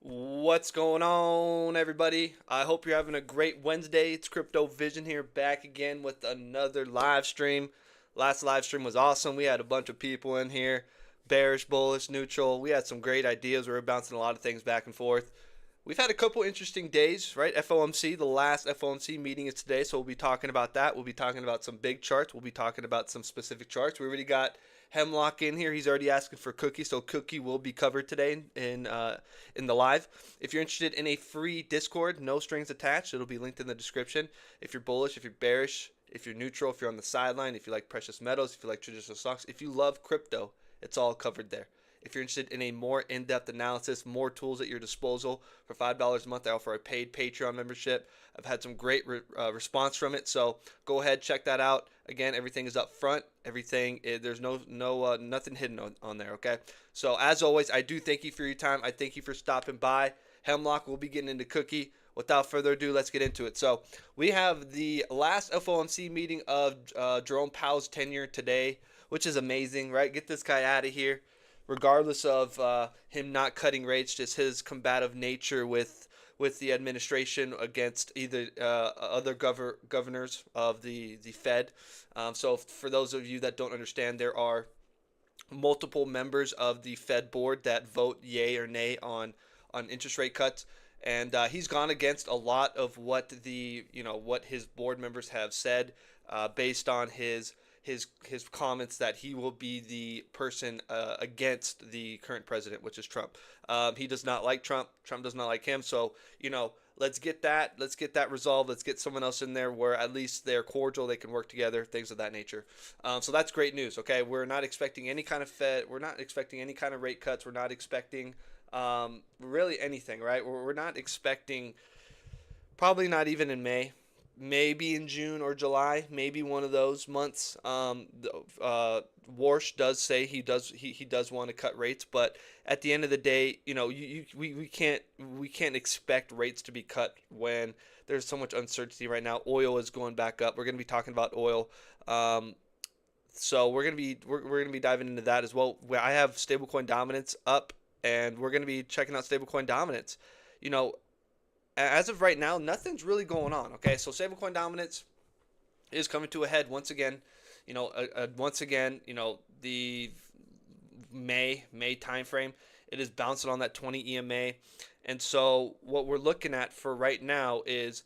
What's going on, everybody? I hope you're having a great Wednesday. It's Crypto Vision here, back again with another live stream. Last live stream was awesome. We had a bunch of people in here, bearish, bullish, neutral. We had some great ideas. We were bouncing a lot of things back and forth. We've had a couple interesting days, right? FOMC, the last FOMC meeting is today, so we'll be talking about that. We'll be talking about some big charts. We'll be talking about some specific charts. We already got Hemlock in here. He's already asking for Cookie, so Cookie will be covered today in the live. If you're interested in a free Discord, no strings attached, it'll be linked in the description. If you're bullish, if you're bearish, if you're neutral, if you're on the sideline, if you like precious metals, if you like traditional stocks, if you love crypto, it's all covered there. If you're interested in a more in-depth analysis, more tools at your disposal, for $5 a month, I offer a paid Patreon membership. I've had some great response from it, so go ahead, check that out. Again, everything is up front. Everything there's nothing hidden on there. Okay. So as always, I do thank you for your time. I thank you for stopping by. Hemlock will be getting into Cookie. Without further ado, let's get into it. So we have the last FOMC meeting of Jerome Powell's tenure today, which is amazing, right? Get this guy out of here regardless of him not cutting rates, just his combative nature with the administration against either other governors of the Fed. So for those of you that don't understand, there are multiple members of the Fed board that vote yay or nay on interest rate cuts. And he's gone against a lot of what what his board members have said, based on his comments that he will be the person against the current president, which is Trump. He does not like Trump. Trump does not like him. So let's get that resolved. Let's get someone else in there where at least they're cordial, they can work together, things of that nature. So that's great news. Okay, we're not expecting any kind of Fed. We're not expecting any kind of rate cuts. We're not expecting really anything, right? We're not expecting, probably not even in May, maybe in June or July, maybe one of those months. Warsh does say he does want to cut rates, but at the end of the day, we can't expect rates to be cut when there's so much uncertainty right now. Oil is going back up. We're going to be talking about oil. So we're gonna be diving into that as well. I have stablecoin dominance up, and we're gonna be checking out stablecoin dominance. You know, as of right now, nothing's really going on. Okay, so stablecoin dominance is coming to a head once again. Once again, the May time frame, it is bouncing on that 20 EMA, and so what we're looking at for right now is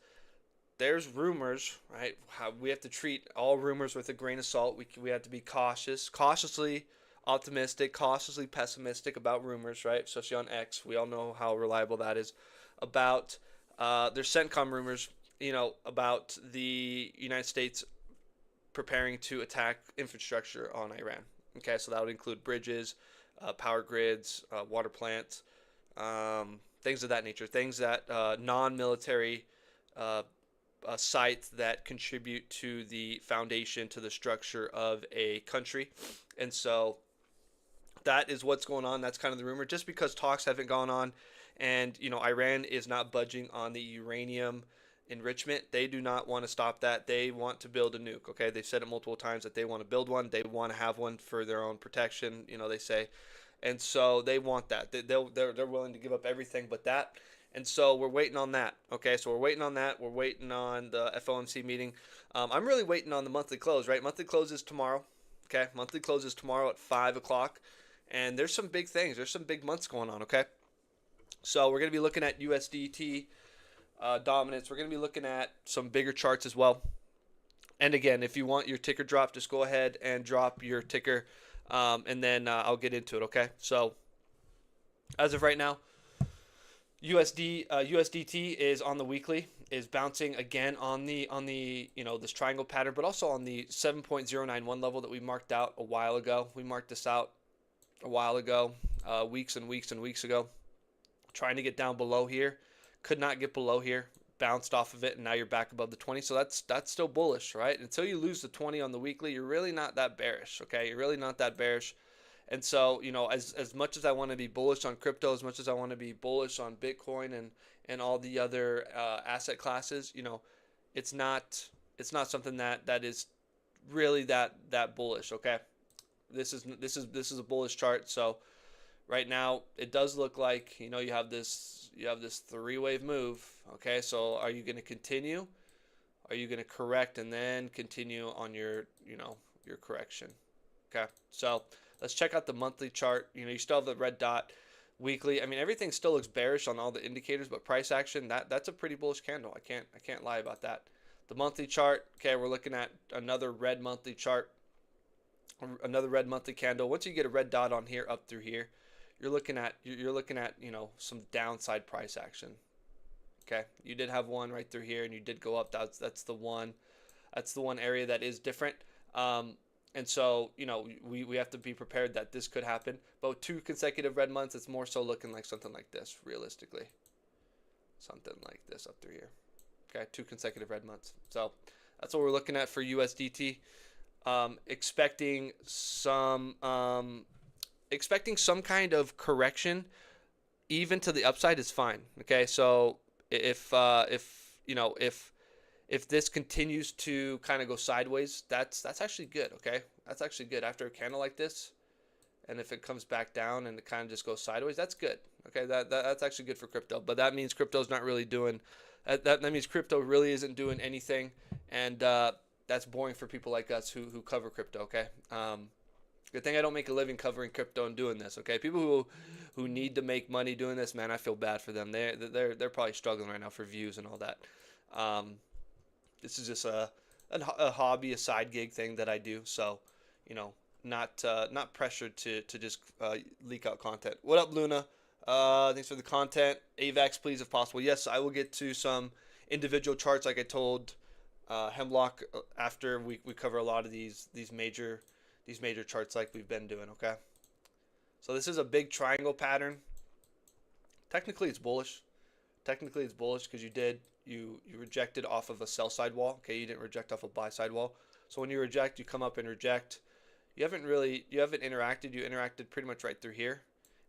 there's rumors, right? How we have to treat all rumors with a grain of salt. We have to be cautiously optimistic, cautiously pessimistic about rumors, right? Especially on X, we all know how reliable that is. About there's CENTCOM rumors, about the United States preparing to attack infrastructure on Iran. Okay, so that would include bridges, power grids, water plants, things of that nature, things that non-military sites that contribute to the foundation, to the structure of a country. And so that is what's going on. That's kind of the rumor. Just because talks haven't gone on, and Iran is not budging on the uranium enrichment. They do not want to stop that. They want to build a nuke. Okay, they've said it multiple times that they want to build one. They want to have one for their own protection. They say, and so they want that. They're willing to give up everything but that. And so we're waiting on that. Okay, so we're waiting on that. We're waiting on the FOMC meeting. I'm really waiting on the monthly close. Right, monthly close is tomorrow. Okay, monthly close is tomorrow at 5 o'clock. And there's some big things. There's some big months going on. Okay, so we're gonna be looking at USDT dominance. We're gonna be looking at some bigger charts as well. And again, if you want your ticker drop, just go ahead and drop your ticker, and then I'll get into it. Okay, so as of right now, USDT is on the weekly, is bouncing again on the this triangle pattern, but also on the 7.091 level that we marked out a while ago. We marked this out a while ago, weeks and weeks and weeks ago, trying to get down below here, could not get below here, bounced off of it, and now you're back above the 20. So that's still bullish, right? Until you lose the 20 on the weekly, you're really not that bearish. Okay, you're really not that bearish. And so, as much as I want to be bullish on crypto, as much as I want to be bullish on Bitcoin and all the other asset classes, it's not something that is really that bullish. Okay, this is a bullish chart. So Right now, it does look like, you have this three-wave move. Okay, so are you going to continue? Are you going to correct and then continue on your correction? Okay, so let's check out the monthly chart. You still have the red dot. Weekly, I mean, everything still looks bearish on all the indicators, but price action, that's a pretty bullish candle. I can't lie about that. The monthly chart, okay, we're looking at another red monthly chart, another red monthly candle. Once you get a red dot on here up through here, you're looking at some downside price action. Okay, you did have one right through here, and you did go up. That's the one. That's the one area that is different. And so, we have to be prepared that this could happen. But with 2 consecutive red months, it's more so looking like something like this, realistically. Something like this up through here. Okay, 2 consecutive red months. So that's what we're looking at for USDT. Expecting some kind of correction, even to the upside, is fine. Okay, so if this continues to kind of go sideways, that's actually good. Okay, that's actually good after a candle like this. And if it comes back down and it kind of just goes sideways, that's good. Okay, that's actually good for crypto. But that means crypto's not really doing that means crypto really isn't doing anything, and that's boring for people like us who cover crypto. Okay, good thing I don't make a living covering crypto and doing this. Okay, people who need to make money doing this, man, I feel bad for them. They're probably struggling right now for views and all that. This is just a hobby, a side gig thing that I do. So, not pressured to just leak out content. What up, Luna? Thanks for the content. AVAX, please, if possible. Yes, I will get to some individual charts like I told Hemlock after we cover a lot of these major charts like we've been doing. Okay, so this is a big triangle pattern. Technically, it's bullish. Because you rejected off of a sell side wall. Okay, you didn't reject off a buy side wall. So when you reject, you come up and reject. You haven't interacted. You interacted pretty much right through here,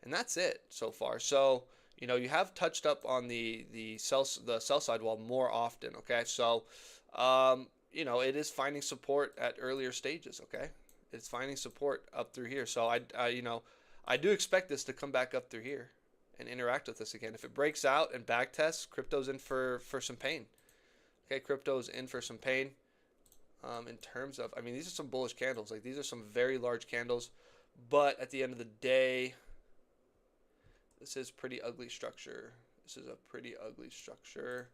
and that's it so far. So you have touched up on the sell side wall more often. Okay, so it is finding support at earlier stages. Okay, it's finding support up through here. So I do expect this to come back up through here and interact with this again. If it breaks out and back tests, crypto's in for some pain. Okay, crypto's in for some pain. In terms of, I mean, these are some bullish candles. Like, these are some very large candles. But at the end of the day, this is pretty ugly structure. This is a pretty ugly structure.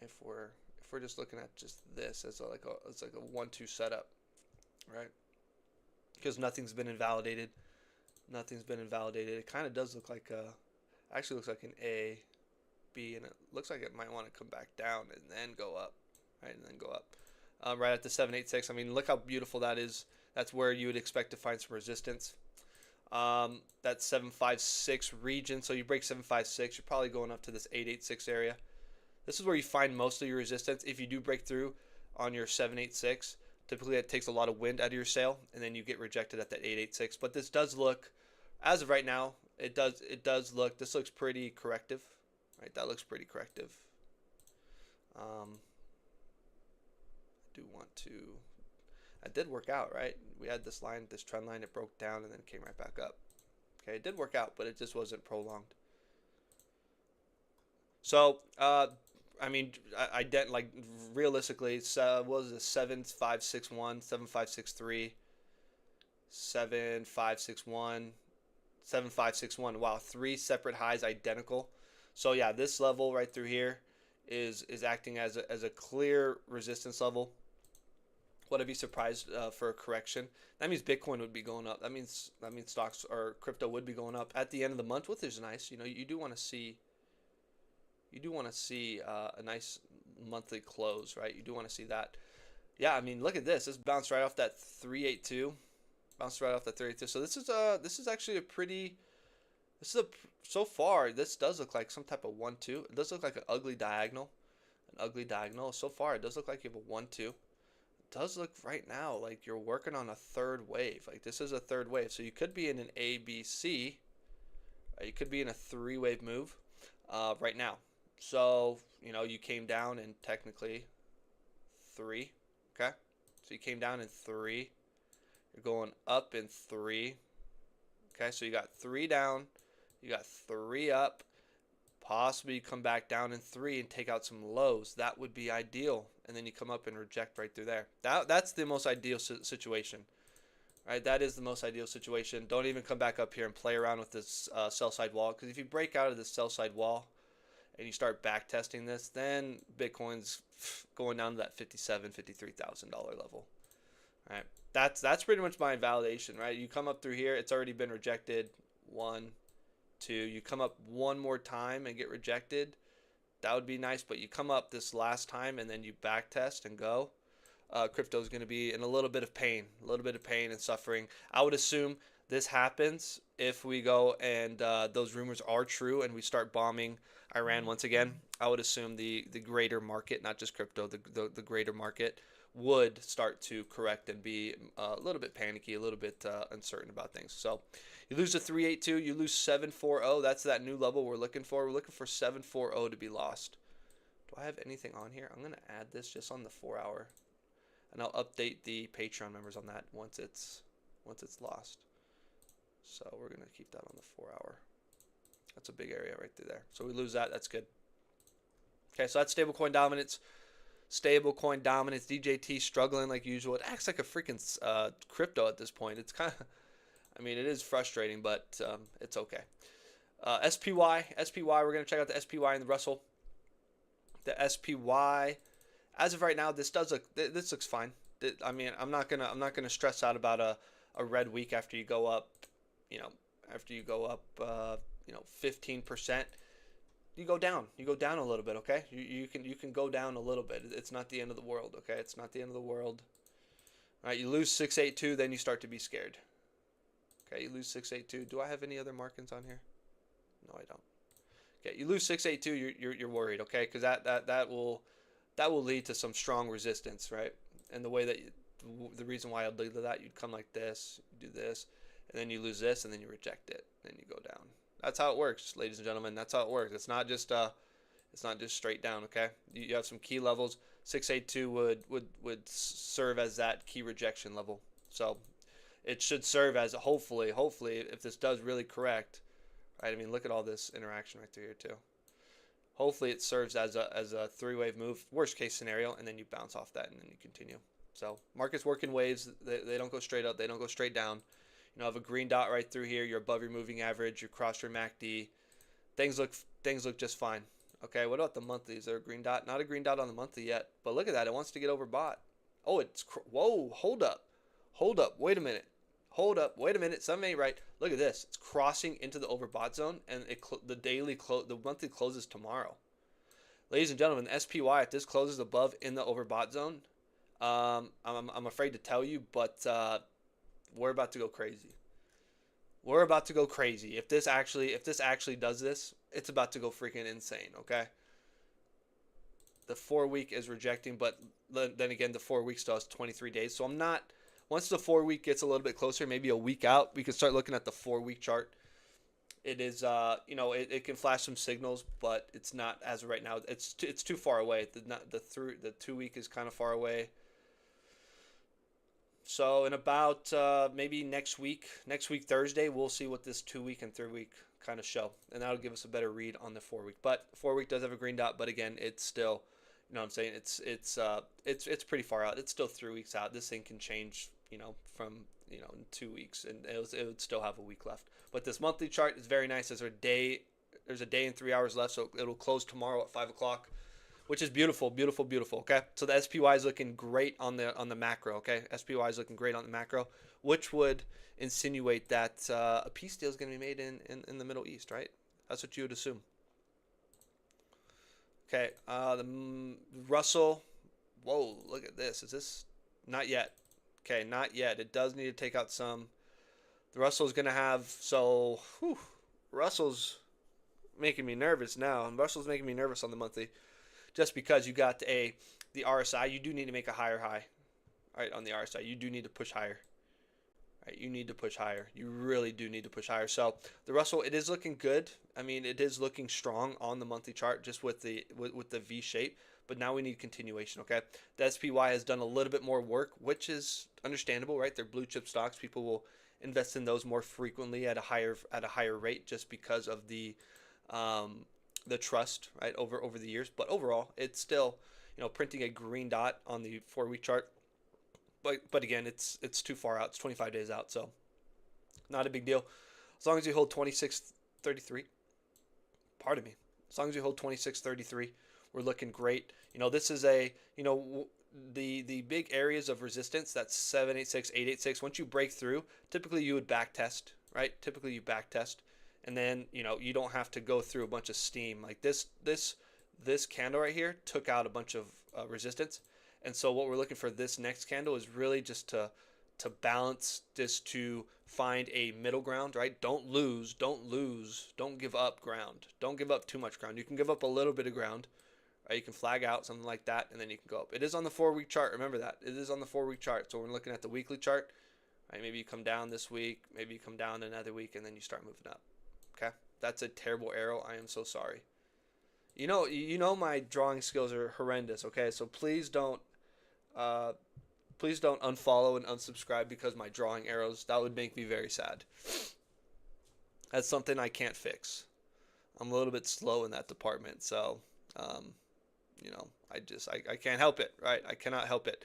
If we're just looking at just this, it's like a 1-2 setup, right? Because nothing's been invalidated. It kind of does look like actually looks like an A, B, and it looks like it might want to come back down and then go up, right? And then go up, right at the 786. I mean, look how beautiful that is. That's where you would expect to find some resistance. That 756 region. So you break 756, you're probably going up to this 886 area. This is where you find most of your resistance. If you do break through on your 786, typically that takes a lot of wind out of your sail, and then you get rejected at that 886. But this does look, as of right now, it does look. This looks pretty corrective, right? That looks pretty corrective. I do want to. It did work out, right? We had this line, this trend line. It broke down and then came right back up. Okay, it did work out, but it just wasn't prolonged. So, I mean, I didn't like realistically. What was it? 7561, 7563, 7561, 7561. Wow, 3 separate highs identical. So yeah, this level right through here is acting as a clear resistance level. Would I be surprised for a correction? That means Bitcoin would be going up. That means stocks or crypto would be going up at the end of the month, which is nice. You do want to see. You do want to see a nice monthly close, right? You do want to see that. Yeah, I mean, look at this. This bounced right off that 382. Bounced right off that 382. So this is actually a pretty. So far this does look like some type of 1-2. It does look like an ugly diagonal. So far it does look like you have a 1-2. It does look right now like you're working on a third wave. Like this is a third wave. So you could be in an A, B, C. You could be in a 3-wave move right now. So, you came down in technically 3, okay? So you came down in 3. You're going up in 3, Okay, so you got 3 down, you got 3 up, possibly you come back down in 3 and take out some lows. That would be ideal. And then you come up and reject right through there. That's the most ideal situation. Right, that is the most ideal situation. Don't even come back up here and play around with this sell side wall, because if you break out of this sell side wall and you start back testing this, then Bitcoin's going down to that $57,000-$53,000 level. Right, that's pretty much my validation. Right, you come up through here, it's already been rejected. 1, 2. You come up one more time and get rejected. That would be nice, but you come up this last time and then you back test and go. Crypto is going to be in a little bit of pain, and suffering. I would assume this happens if we go and those rumors are true and we start bombing Iran once again. I would assume the greater market, not just crypto, the greater market would start to correct and be a little bit panicky, a little bit uncertain about things. So you lose to 382, you lose 740. That's that new level we're looking for. We're looking for 740 to be lost. Do I have anything on here? I'm going to add this just on the 4 hour. And I'll update the Patreon members on that once it's lost. So we're going to keep that on the 4 hour. That's a big area right through there. So we lose that. That's good. Okay, so that's stablecoin dominance. Stablecoin dominance. DJT struggling like usual. It acts like a freaking crypto at this point. It's kind of, I mean, it is frustrating, but it's okay. SPY. We're going to check out the SPY and the Russell. The SPY. As of right now, this looks fine. I mean, I'm not gonna stress out about a red week after you go up, 15%. You go down a little bit, okay? You can go down a little bit. It's not the end of the world, okay? It's not the end of the world. All right, you lose 682, then you start to be scared. Okay, you lose 682. Do I have any other markings on here? No, I don't. Okay, you lose 682, you're worried, okay? Because that will lead to some strong resistance, right? And the way that the reason why I'd lead to that, you'd come like this, you do this, and then you lose this, and then you reject it, then you go down. That's how it works, ladies and gentlemen. That's how it works. It's not just straight down, okay? You have some key levels. 682 would serve as that key rejection level. So it should serve as hopefully if this does really correct, right? I mean, look at all this interaction right through here too. Hopefully it serves as a 3-wave move, worst case scenario, and then you bounce off that and then you continue. So markets work in waves. They don't go straight up. They don't go straight down. Have a green dot right through here. You're above your moving average. You cross your MACD. Things look just fine. Okay, what about the monthly? Is there a green dot? Not a green dot on the monthly yet. But look at that. It wants to get overbought. Oh, whoa, hold up. Wait a minute. Wait a minute. Something ain't right. Look at this. It's crossing into the overbought zone, and the monthly closes tomorrow. Ladies and gentlemen, the SPY, if this closes above in the overbought zone, I'm afraid to tell you, but we're about to go crazy. If this actually does this, it's about to go freaking insane. Okay. The 4 week is rejecting, but then again, the 4 week still has 23 days. So I'm not. Once the 4 week gets a little bit closer, maybe a week out, we can start looking at the 4 week chart. It is, it can flash some signals, but it's not as of right now. It's too far away. The 2 week is kind of far away. So in about maybe next week Thursday, we'll see what this 2 week and 3 week kind of show, and that'll give us a better read on the 4 week. But 4 week does have a green dot, but again, it's still, you know what I'm saying, it's pretty far out. It's still 3 weeks out. This thing can change, from in 2 weeks, and it would still have a week left. But this monthly chart is very nice. There's a day and 3 hours left, so it'll close tomorrow at 5 o'clock. Which is beautiful, beautiful, beautiful. Okay, so the SPY is looking great on the macro. Okay, SPY is looking great on the macro, which would insinuate that a peace deal is going to be made in the Middle East, right? That's what you would assume. Okay, the Russell. Whoa, look at this. Is this not yet? Okay, not yet. It does need to take out some. The Russell is going to have Russell's making me nervous now, and Russell's making me nervous on the monthly. Just because you got the RSI, you do need to make a higher high, right? On the RSI, you do need to push higher, right? You need to push higher. You really do need to push higher. So the Russell, it is looking good. I mean, it is looking strong on the monthly chart, just with the V shape. But now we need continuation. Okay, the SPY has done a little bit more work, which is understandable, right? They're blue chip stocks. People will invest in those more frequently at a higher rate, just because of um, the trust, right, over the years. But overall, it's still, printing a green dot on the 4 week chart. But again, it's too far out. It's 25 days out, so not a big deal. As long as you hold 26.33, pardon me. As long as you hold 26.33, we're looking great. This is the big areas of resistance. That's 786, 886. Once you break through, typically you would back test, right? Typically you back test, and then you don't have to go through a bunch of steam like this candle right here took out a bunch of resistance. And so what we're looking for this next candle is really just to balance this, to find a middle ground, right? Don't lose, don't give up ground. Don't give up too much ground. You can give up a little bit of ground, right? You can flag out something like that, and then you can go up. It is on the 4 week chart. Remember that. It is on the 4 week chart. So we're looking at the weekly chart, right? Maybe you come down this week, maybe you come down another week, and then you start moving up. Okay? That's a terrible arrow. I am so sorry. My drawing skills are horrendous, okay? So uh, please don't unfollow and unsubscribe because my drawing arrows. That would make me very sad. That's something I can't fix. I'm a little bit slow in that department, so um, I can't help it, right? I cannot help it.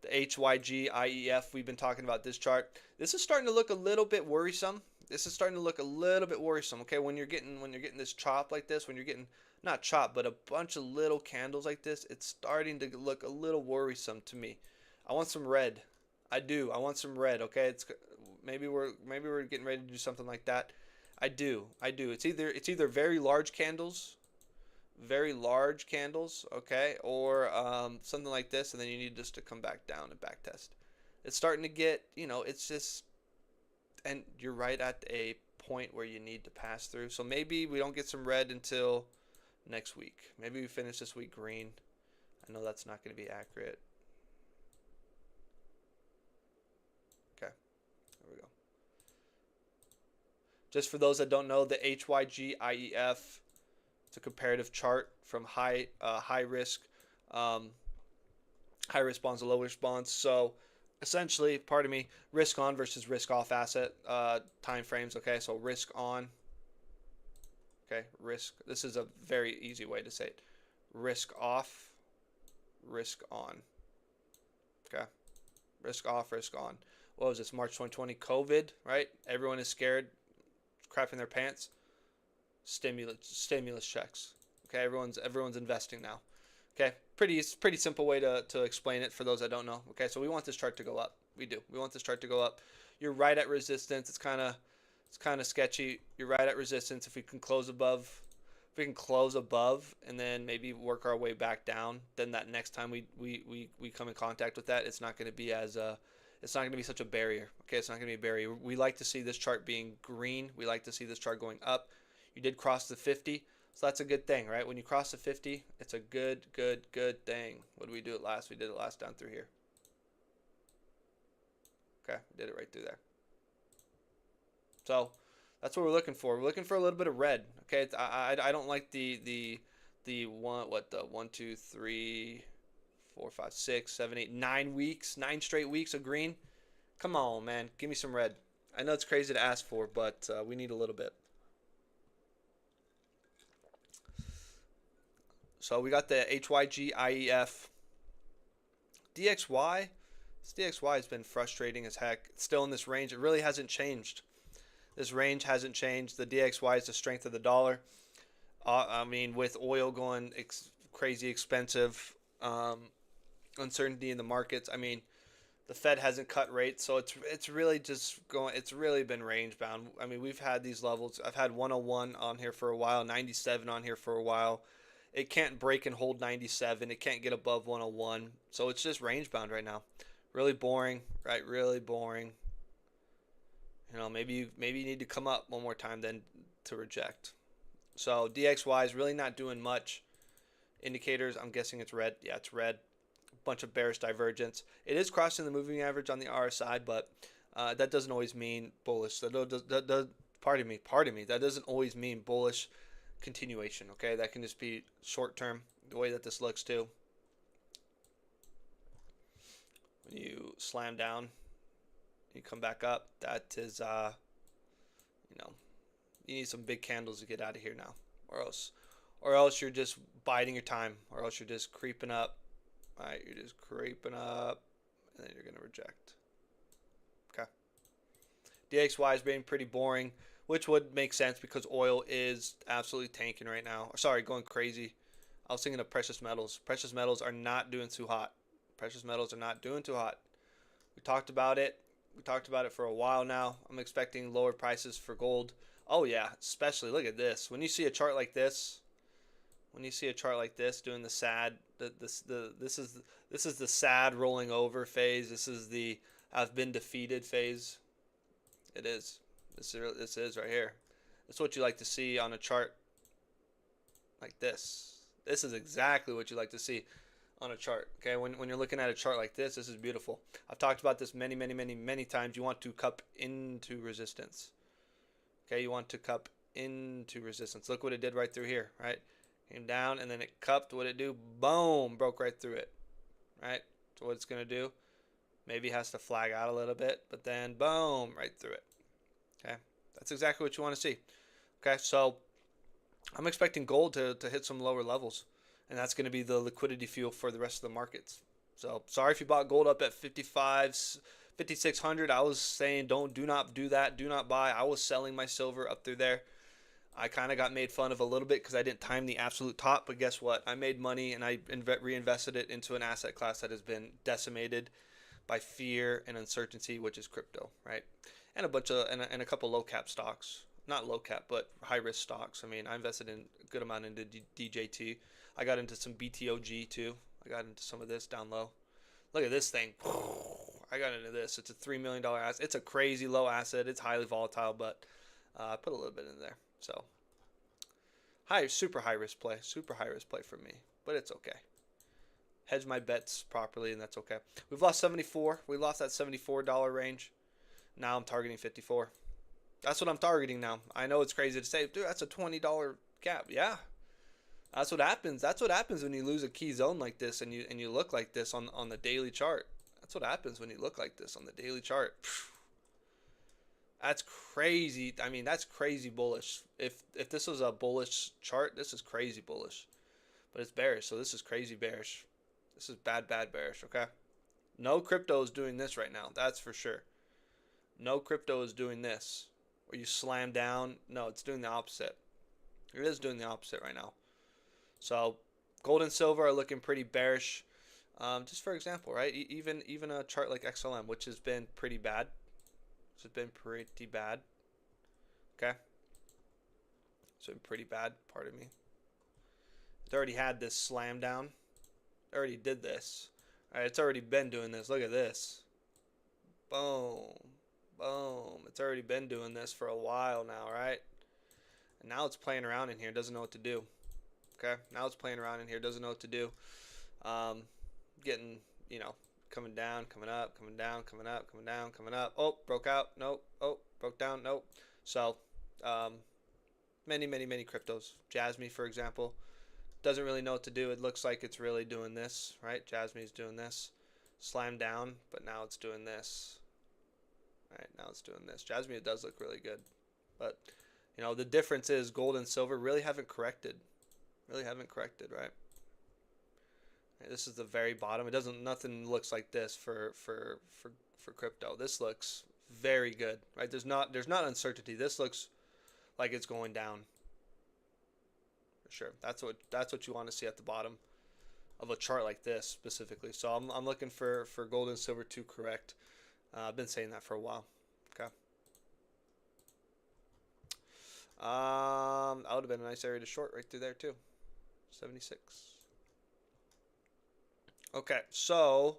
The HYGIEF, we've been talking about this chart. This is starting to look a little bit worrisome. Okay, when you're getting this chop like this, when you're getting not chop, but a bunch of little candles like this, it's starting to look a little worrisome to me. I want some red. I do. I want some red. Okay, maybe we're getting ready to do something like that. I do. It's either very large candles, okay, or something like this, and then you need just to come back down and back test. It's starting to get, it's just, and you're right at a point where you need to pass through. So maybe we don't get some red until next week. Maybe we finish this week green. I know that's not going to be accurate. Okay, there we go. Just for those that don't know, the HYGIEF, it's a comparative chart from high risk bonds to low risk bonds. So essentially, pardon me, risk on versus risk off asset time frames. Okay, so risk on. Okay, risk. This is a very easy way to say it. Risk off, risk on. Okay, risk off, risk on. What was this? March 2020, COVID, right? Everyone is scared, crapping their pants. Stimulus checks. Okay, everyone's investing now. Okay, pretty simple way to explain it for those that don't know. Okay, so we want this chart to go up. We do. We want this chart to go up. You're right at resistance. It's kind of sketchy. You're right at resistance. If we can close above, and then maybe work our way back down, then that next time we come in contact with that, it's not going to be such a barrier. Okay, it's not going to be a barrier. We like to see this chart being green. We like to see this chart going up. You did cross the 50, so that's a good thing, right? When you cross the 50, it's a good thing. What did we do it last? We did it last down through here. Okay, we did it right through there. So that's what we're looking for. We're looking for a little bit of red. Okay, I don't like the 1, 2, 3, 4, 5, 6, 7, 8, 9 weeks, 9 straight weeks of green. Come on, man, give me some red. I know it's crazy to ask for, but we need a little bit. So we got the HYGIEF. DXY. This DXY has been frustrating as heck. It's still in this range. It really hasn't changed. This range hasn't changed. The DXY is the strength of the dollar. With oil going crazy expensive, uncertainty in the markets. The Fed hasn't cut rates, so it's really just going. It's really been range bound. We've had these levels. I've had 101 on here for a while, 97 on here for a while. It can't break and hold 97. It can't get above 101. So it's just range bound right now. Really boring, right? Really boring. Maybe you need to come up one more time then to reject. So DXY is really not doing much. Indicators, I'm guessing it's red. Yeah, it's red. Bunch of bearish divergence. It is crossing the moving average on the RSI, but that doesn't always mean bullish. Pardon me. That doesn't always mean bullish continuation. Okay, that can just be short term. The way that this looks too. When you slam down, You come back up. That is, you know, you need some big candles to get out of here now, or else you're just biding your time, or else you're just creeping up. All right, you're just creeping up, and then you're gonna reject. Okay. DXY is being pretty boring, which would make sense because oil is absolutely tanking right now. Sorry, going crazy. I was thinking of precious metals. Precious metals are not doing too hot. Precious metals are not doing too hot. We talked about it. We talked about it for a while now. I'm expecting lower prices for gold. Oh yeah, especially look at this. When you see a chart like this, doing the sad, this is the sad rolling over phase. This is the I've been defeated phase. It is. This is right here. This is what you like to see on a chart like this. This is exactly what you like to see on a chart. Okay, when you're looking at a chart like this is beautiful. I've talked about this many times. You want to cup into resistance. Okay, you want to cup into resistance. Look what it did right through here, right? Came down and then it cupped. What did it do? Boom, broke right through it, right? So what it's going to do, maybe has to flag out a little bit, but then boom, right through it. Okay, that's exactly what you want to see. Okay, so I'm expecting gold to hit some lower levels, and that's going to be the liquidity fuel for the rest of the markets. So sorry if you bought gold up at 5,600. I was saying do not do that. Do not buy. I was selling my silver up through there. I kind of got made fun of a little bit because I didn't time the absolute top, but guess what? I made money and I reinvested it into an asset class that has been decimated by fear and uncertainty, which is crypto, right? And a bunch of and a couple low cap stocks, not low cap, but high risk stocks. I mean, I invested in a good amount into DJT. I got into some BTOG too. I got into some of this down low. Look at this thing. I got into this. It's a $3 million asset. It's a crazy low asset. It's highly volatile, but I put a little bit in there. So super high risk play for me, but it's okay. Hedge my bets properly, and that's okay. We've lost 74. We lost that $74 range. Now I'm targeting 54. That's what I'm targeting now. I know it's crazy to say, dude, that's a $20 gap. Yeah, that's what happens. That's what happens when you lose a key zone like this, and you look like this on the daily chart. That's what happens when you look like this on the daily chart. That's crazy. I mean, that's crazy bullish. If this was a bullish chart, this is crazy bullish. But it's bearish, so this is crazy bearish. This is bad bearish, okay? No crypto is doing this right now. That's for sure. No crypto is doing this. Where you slam down. No, it's doing the opposite. It is doing the opposite right now. So, gold and silver are looking pretty bearish. Just for example, right? Even a chart like XLM, which has been pretty bad. It's been pretty bad. Okay. It's been pretty bad, pardon me. It's already had this slam down. It already did this. Alright, it's already been doing this. Look at this. Boom. Boom. It's already been doing this for a while now, right? And now it's playing around in here. Doesn't know what to do. Okay. Now it's playing around in here. Doesn't know what to do. Getting, coming down, coming up, coming down, coming up, coming down, coming up. Oh, broke out. Nope. Oh, broke down. Nope. So, many cryptos. Jasmine, for example, doesn't really know what to do. It looks like it's really doing this, right? Jasmine's doing this. Slam down, but now it's doing this. All right, now it's doing this. Jasmine, it does look really good. But, the difference is gold and silver really haven't corrected. Really haven't corrected, right? This is the very bottom. Nothing looks like this for crypto. This looks very good, right? There's not uncertainty. This looks like it's going down. For sure. That's what you want to see at the bottom of a chart like this specifically. So I'm looking for gold and silver to correct. I've been saying that for a while. Okay. That would have been a nice area to short right through there too. 76. Okay, so,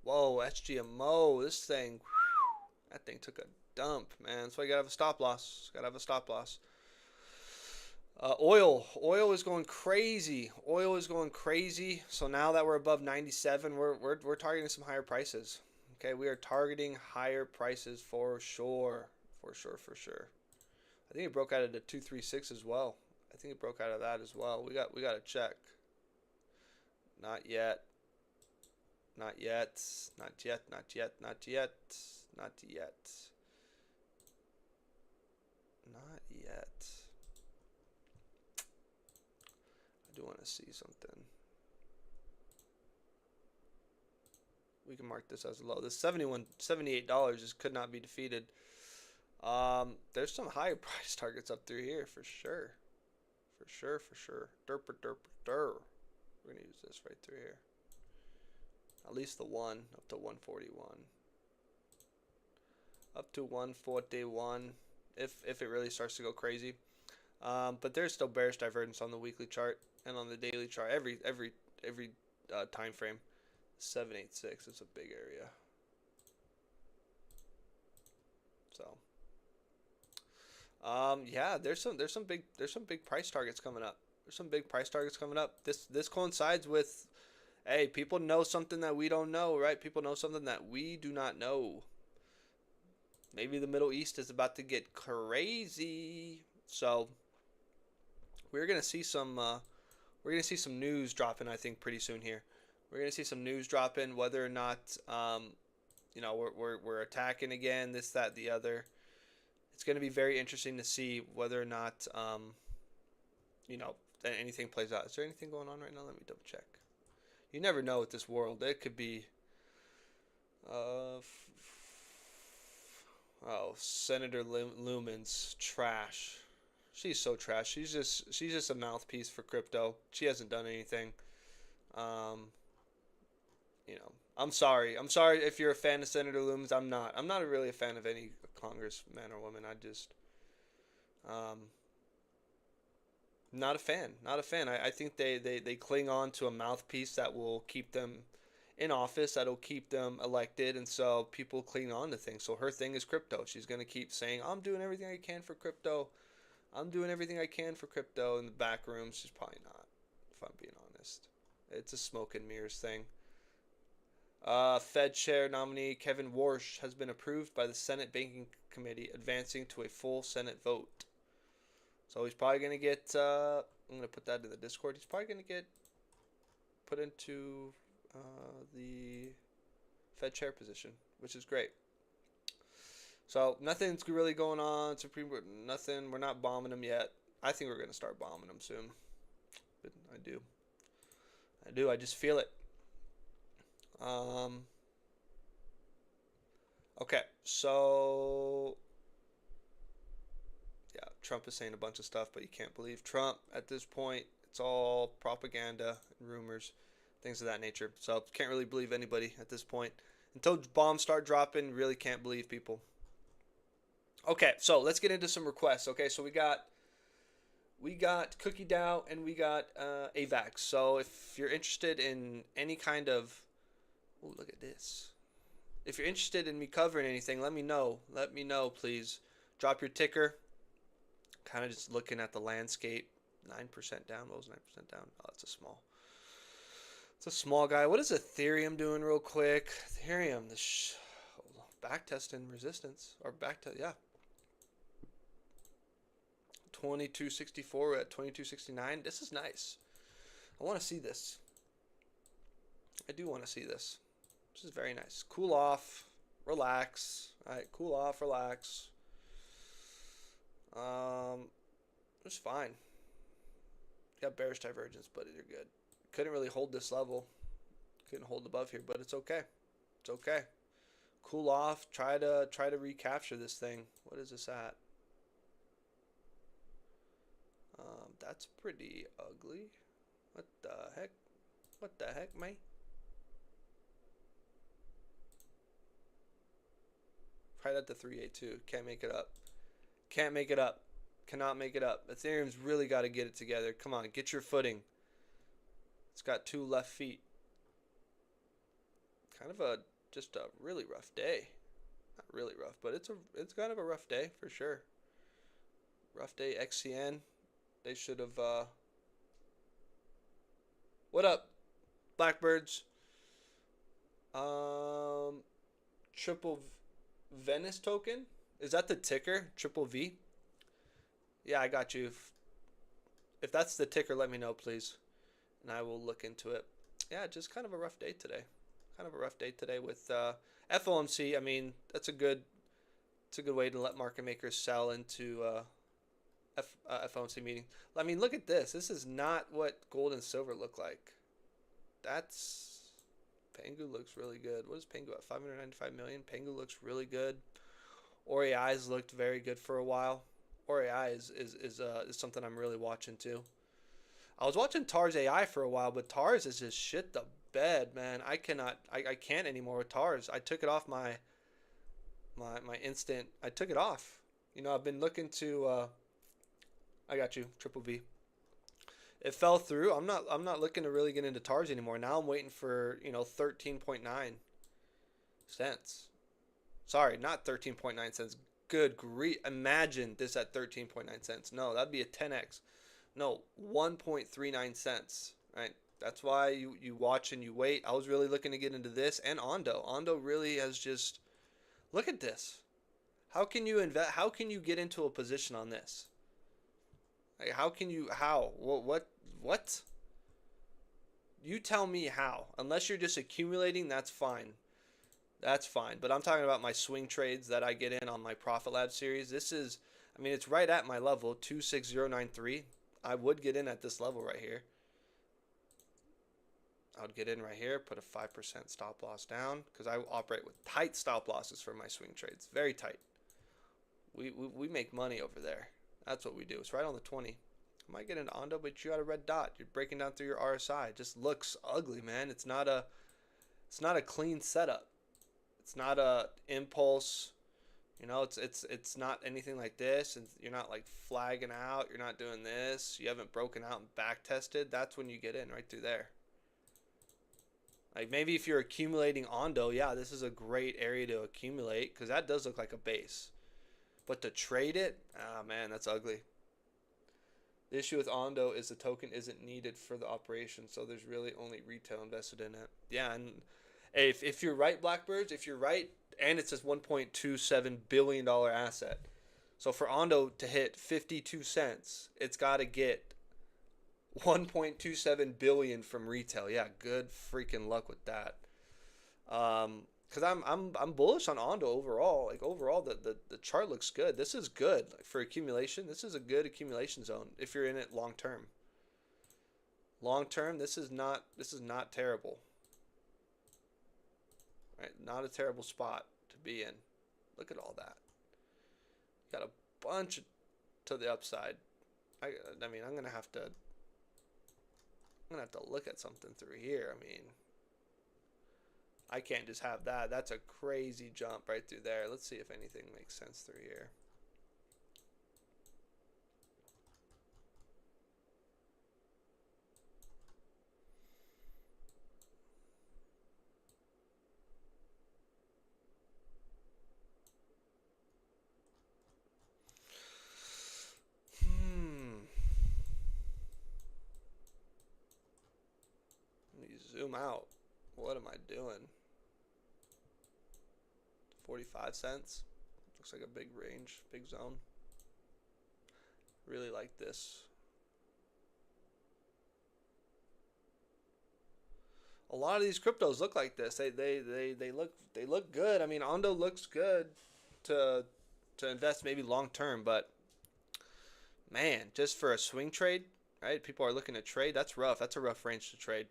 whoa, SGMO, this thing, whew, that thing took a dump, man. So I gotta have a stop loss. Oil is going crazy. So now that we're above 97, we're targeting some higher prices. Okay, we are targeting higher prices for sure. I think it broke out of the 236 as well. I think it broke out of that as well. We got to check. Not yet. Not yet. Not yet. I do want to see something. We can mark this as low. This $78 could not be defeated. There's some higher price targets up through here for sure. For sure, for sure. Derper, derper, der. We're going to use this right through here. At least the one up to 141. Up to 141 if it really starts to go crazy. But there's still bearish divergence on the weekly chart and on the daily chart. Every time frame. 786 is a big area. So yeah, there's some big price targets coming up. There's some big price targets coming up. This coincides with, hey, people know something that we don't know, right? People know something that we do not know. Maybe the Middle East is about to get crazy. So we're gonna see some news dropping, I think, pretty soon here. We're gonna see some news dropping, whether or not we're attacking again, this, that, the other. It's gonna be very interesting to see whether or not anything plays out. Is there anything going on right now? Let me double check. You never know with this world. It could be Senator Lumen's trash. She's so trash. She's just a mouthpiece for crypto. She hasn't done anything. I'm sorry. I'm sorry if you're a fan of Senator Loomis. I'm not. I'm not really a fan of any congressman or woman. I just, not a fan. Not a fan. I think they cling on to a mouthpiece that will keep them in office, that'll keep them elected, and so people cling on to things. So her thing is crypto. She's gonna keep saying, "I'm doing everything I can for crypto. I'm doing everything I can for crypto." In the back room, she's probably not. If I'm being honest, it's a smoke and mirrors thing. Fed chair nominee Kevin Warsh has been approved by the Senate Banking Committee, advancing to a full Senate vote. So he's probably going to get, I'm going to put that in the Discord, he's probably going to get put into the Fed chair position, which is great. So nothing's really going on. Supreme Court, nothing. We're not bombing them yet. I think we're going to start bombing them soon. But I do. I just feel it. Okay, so yeah, Trump is saying a bunch of stuff, but you can't believe Trump at this point. It's all propaganda and rumors, things of that nature. So can't really believe anybody at this point. Until bombs start dropping, really can't believe people. Okay, so let's get into some requests. Okay, so we got Cookie DAO and we got AVAX. So if you're interested in any kind of, oh, look at this. If you're interested in me covering anything, let me know. Let me know, please. Drop your ticker. Kind of just looking at the landscape. 9% down. What was 9% down? Oh, it's a small guy. What is Ethereum doing real quick? Ethereum, back testing resistance. Or yeah. 2264 at 2269. This is nice. I want to see this. I do want to see this. This is very nice. Cool off, relax. All right, cool off, relax. It's fine. Got bearish divergence, but you're good. Couldn't really hold this level. Couldn't hold above here, but it's okay. It's okay. Cool off. Try to recapture this thing. What is this at? That's pretty ugly. What the heck? What the heck, mate? Right at the 382. Can't make it up. Can't make it up. Cannot make it up. Ethereum's really got to get it together. Come on, get your footing. It's got two left feet. Kind of just a really rough day. Not really rough, but it's kind of a rough day for sure. Rough day. XCN. They should have. What up, Blackbirds? Triple Venice token. Is that the ticker? Triple V. Yeah, I got you. If that's the ticker, let me know, please, and I will look into it. Yeah, just kind of a rough day today. Kind of a rough day today with FOMC, I mean, it's a good way to let market makers sell into FOMC meeting. I mean, look at this. This is not what gold and silver look like. That's Pengu looks really good. What is Pengu at? 595 million. Pengu looks really good. REI's looked very good for a while. REI is something I'm really watching too. I was watching TARS AI for a while, but TARS is just shit the bed, man. I can't anymore with TARS. I took it off my instant. I took it off. You know, I've been looking to I got you, Triple V. It fell through. I'm not looking to really get into TARS anymore. Now I'm waiting for, 13.9 cents. Sorry, not 13.9 cents. Good grief. Imagine this at 13.9 cents. No, that'd be a 10x. No, 1.39 cents, right? That's why you watch and you wait. I was really looking to get into this and Ondo. Ondo really has just look at this. How can you invest? How can you get into a position on this? Like, how can you? How? What? You tell me how. Unless you're just accumulating, that's fine. That's fine. But I'm talking about my swing trades that I get in on my Profit Lab series. This is, I mean, it's right at my level, 26093. I would get in at this level right here. I would get in right here, put a 5% stop loss down because I operate with tight stop losses for my swing trades. Very tight. We make money over there. That's what we do. It's right on the 20. I might get into Ondo, but you got a red dot. You're breaking down through your RSI. It just looks ugly, man. It's not a clean setup. It's not a impulse. It's not anything like this, and you're not like flagging out. You're not doing this. You haven't broken out and back tested. That's when you get in right through there. Like maybe if you're accumulating Ondo, yeah, this is a great area to accumulate because that does look like a base. But to trade it, man, that's ugly. The issue with Ondo is the token isn't needed for the operation, so there's really only retail invested in it. Yeah, and if you're right, Blackbirds, if you're right, and it's this $1.27 billion asset. So for Ondo to hit 52 cents, it's got to get 1.27 billion from retail. Yeah, good freaking luck with that. Because I'm bullish on Ondo overall. Like overall, the chart looks good. This is good like, for accumulation. This is a good accumulation zone if you're in it long term. Long term, this is not terrible. Right, not a terrible spot to be in. Look at all that. Got a bunch to the upside. I mean, I'm gonna have to look at something through here. I mean, I can't just have that. That's a crazy jump right through there. Let's see if anything makes sense through here. Let me zoom out. What am I doing? 45 cents. Looks like a big range, big zone. Really like this. A lot of these cryptos look like this. They look good. I mean, Ondo looks good to invest maybe long term, but man, just for a swing trade, right? People are looking to trade. That's rough. That's a rough range to trade.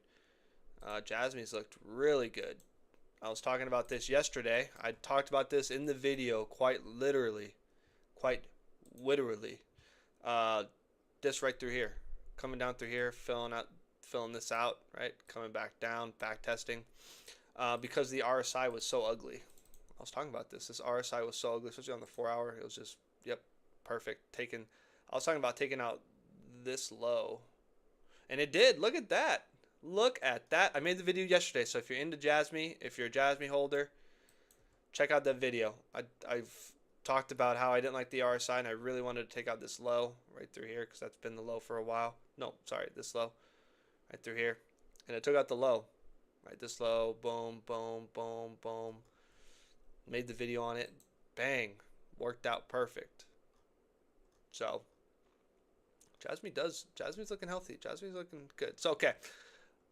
Jasmine's looked really good. I was talking about this yesterday. I talked about this in the video quite literally. Quite literally. This right through here. Coming down through here, filling this out, right? Coming back down, back testing. Because the RSI was so ugly. I was talking about this. This RSI was so ugly, especially on the 4 hour. It was just, yep, perfect. I was talking about taking out this low. And it did. Look at that. Look at that. I made the video yesterday, so if you're into Jasmine, if you're a Jasmine holder, check out that video. I've talked about how I didn't like the RSI, and I really wanted to take out this low right through here because that's been the low for a while. No, sorry, this low right through here. And I took out the low. Right, this low, boom, boom, boom, boom. Made the video on it. Bang. Worked out perfect. So, Jasmine's looking healthy. Jasmine's looking good. So, okay.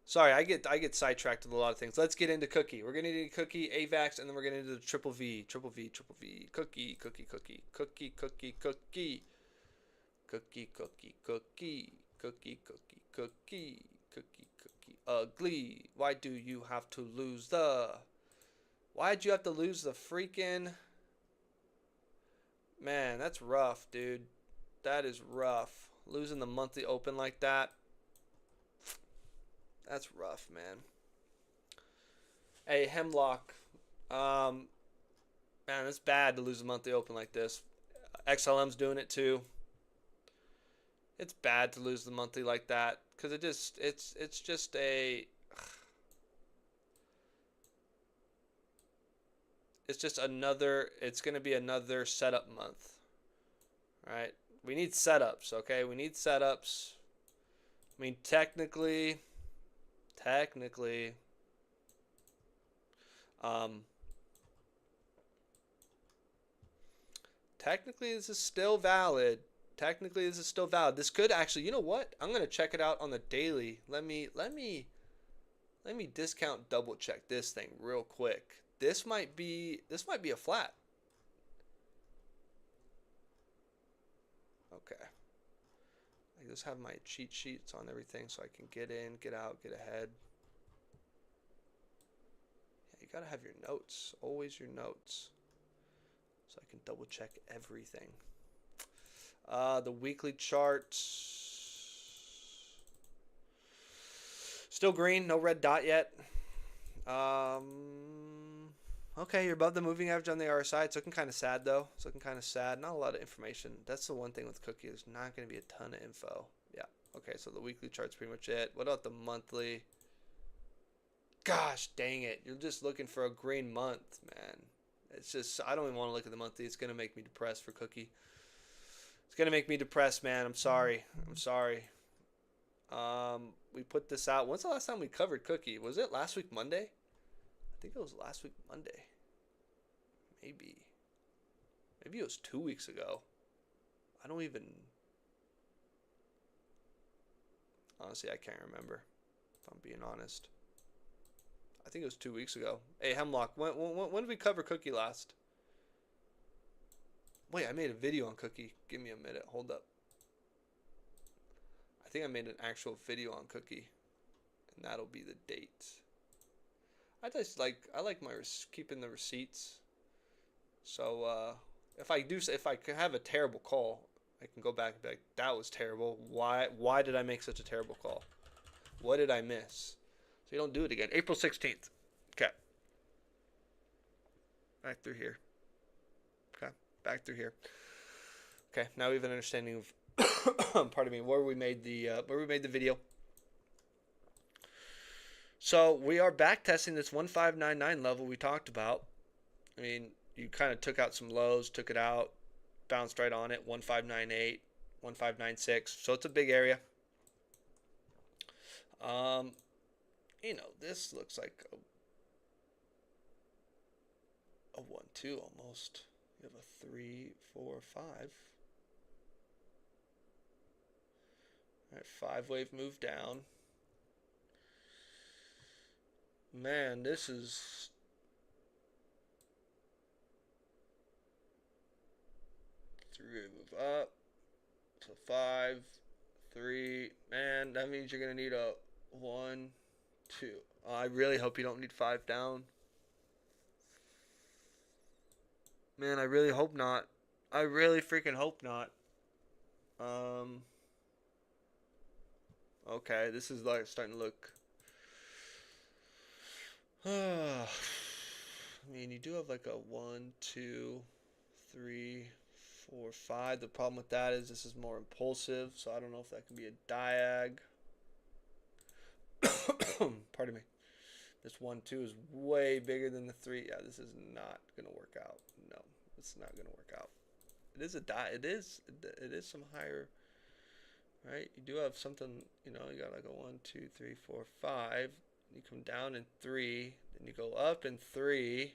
Sorry, I get sidetracked with a lot of things. Let's get into cookie. We're gonna do cookie, AVAX, and then we're gonna do the triple V, triple V, triple V, cookie, cookie, cookie, cookie, cookie, cookie, cookie, cookie, cookie, cookie, cookie, cookie, cookie, cookie, ugly. Why do you have to lose the? Why'd you have to lose the freaking? Man, that's rough, dude. That is rough. Losing the monthly open like that. That's rough, man. Hey, Hemlock. Um, Man, it's bad to lose a monthly open like this. XLM's doing it too. It's bad to lose the monthly like that because it's just a it's just another it's gonna be another setup month, right? We need setups, okay? We need setups. I mean, technically, um, technically this is still valid. Technically this is still valid. This could actually, you know what? I'm gonna check it out on the daily. Let me discount double check this thing real quick. This might be a flat. Okay. I just have my cheat sheets on everything so I can get in, get out, get ahead. Yeah, you gotta have your notes. Always your notes. So I can double check everything. The weekly charts. Still green, no red dot yet. Okay, you're above the moving average on the RSI. It's looking kind of sad, though. It's looking kind of sad. Not a lot of information. That's the one thing with Cookie. There's not going to be a ton of info. Yeah. Okay, so the weekly chart's pretty much it. What about the monthly? Gosh, dang it. You're just looking for a green month, man. It's just, I don't even want to look at the monthly. It's going to make me depressed for Cookie. It's going to make me depressed, man. I'm sorry. I'm sorry. We put this out. When's the last time we covered Cookie? Was it last week Monday? I think it was last week Monday. Maybe it was 2 weeks ago. I don't even, honestly, I can't remember, if I'm being honest. I think it was 2 weeks ago. Hey, Hemlock, when did we cover Cookie last? Wait, I made a video on Cookie. Give me a minute. Hold up. I think I made an actual video on Cookie, and that'll be the date. I like my keeping the receipts. So if I could have a terrible call, I can go back and be like, that was terrible. Why did I make such a terrible call? What did I miss? So you don't do it again. April 16th. Okay. Back through here. Okay. Back through here. Okay. Now we have an understanding of pardon me, where we made the video. So we are back testing this 1599 level we talked about. I mean, you kind of took out some lows, took it out, bounced right on it, 1598, 1596. So it's a big area. This looks like a 1-2 almost. You have a 3, 4, 5. All right, 5-wave move down. Man, this is 3-wave move up. So 5, 3. Man, that means you're gonna need a 1, 2. I really hope you don't need 5 down. Man, I really hope not. I really freaking hope not. Okay, this is like starting to look. I mean, you do have like a 1, 2, 3, 4, 5. The problem with that is this is more impulsive, so I don't know if that can be a diag. Pardon me. This 1, 2 is way bigger than the 3. Yeah, this is not gonna work out. No, it's not gonna work out. It is a It is some higher. Right? You do have something. You got like a 1, 2, 3, 4, 5. You come down in 3, then you go up in 3.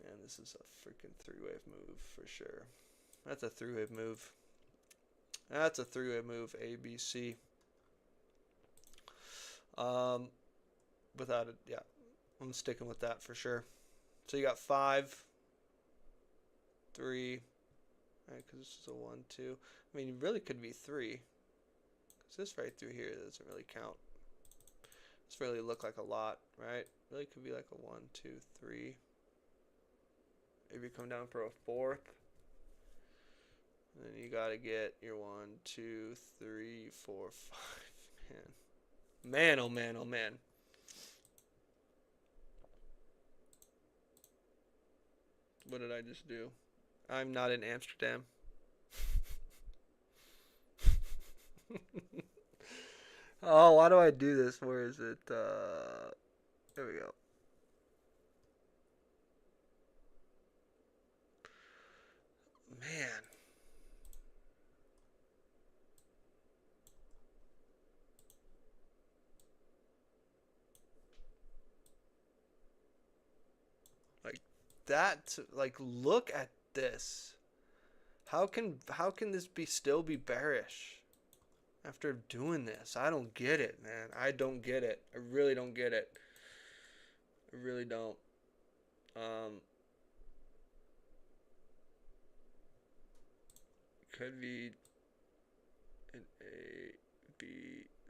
Man, this is a freaking 3-wave move for sure. That's a 3-wave move. That's a three-way move, A, B, C. Um, without it, yeah, I'm sticking with that for sure. So you got 5, 3, right? Because this is a 1, 2. I mean, it really could be 3. Because this right through here doesn't really count. This really look like a lot, right? Really could be like a 1, 2, 3. Maybe come down for a 4th. And then you gotta get your 1, 2, 3, 4, 5. Man. Man, oh man, oh man. What did I just do? I'm not in Amsterdam. Oh, why do I do this? Where is it? There we go. Man. Like that, like look at this. How can this be still be bearish after doing this? I don't get it, man. I don't get it. I really don't get it. I really don't. Um, could be an A, B,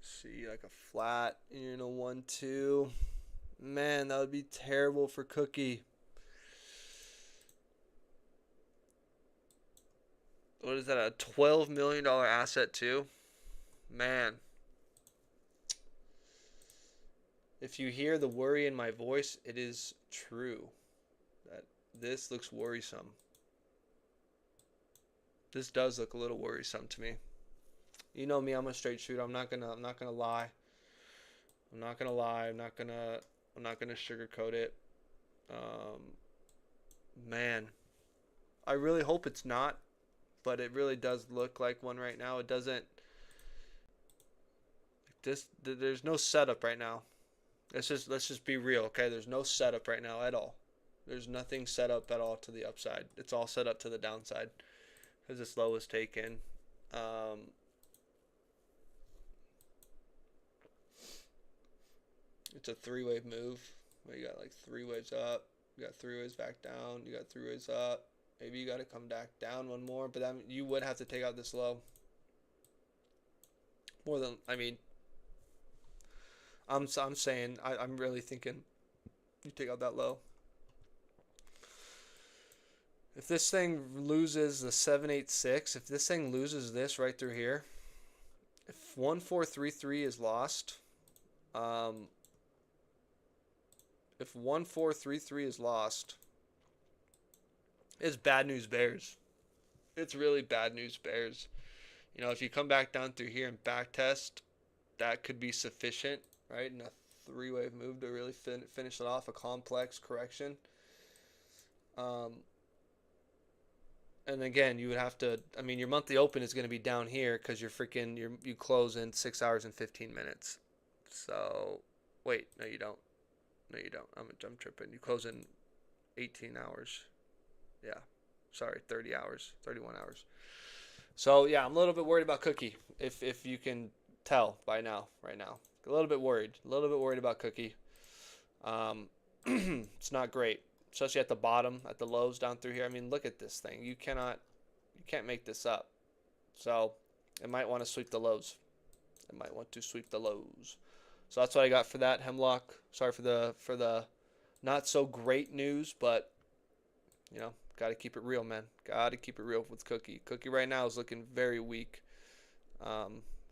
C, like a flat, you know, 1, 2. Man, that would be terrible for Cookie. What is that? A $12 million asset too? Man, if you hear the worry in my voice, it is true that this looks worrisome. This does look a little worrisome to me. You know me, I'm a straight shooter. I'm not gonna lie. I'm not gonna lie. I'm not gonna sugarcoat it. Um, man, I really hope it's not, but it really does look like one right now. It doesn't. There's no setup right now. Let's just be real, okay? There's no setup right now at all. There's nothing set up at all to the upside. It's all set up to the downside because this low was taken. Um, it's a three-wave move. Where you got like 3 waves up, you got 3 waves back down, you got 3 waves up. Maybe you got to come back down one more, but then you would have to take out this low. More than I mean, I'm saying I'm really thinking you take out that low. If this thing loses the 786, if this thing loses this right through here, if 1433 is lost, um, if 1433 is lost, it's bad news bears. It's really bad news bears. You know, if you come back down through here and back test, that could be sufficient, right? In a three-wave move to really finish it off, a complex correction. Um, and again, you would have to. I mean, your monthly open is going to be down here because you close in 6 hours and 15 minutes. So, wait, no, you don't. No, you don't. I'm tripping. You close in 18 hours. Yeah, sorry, 30 hours, 31 hours. So yeah, I'm a little bit worried about Cookie. If you can tell by now, right now, a little bit worried about Cookie. Um, it's not great, especially at the bottom, at the lows down through here. I mean, look at this thing. You can't make this up. So it might want to sweep the lows. It might want to sweep the lows. So that's what I got for that, Hemlock. Sorry for the not so great news, but you know, got to keep it real, man. Got to keep it real with Cookie. Cookie right now is looking very weak.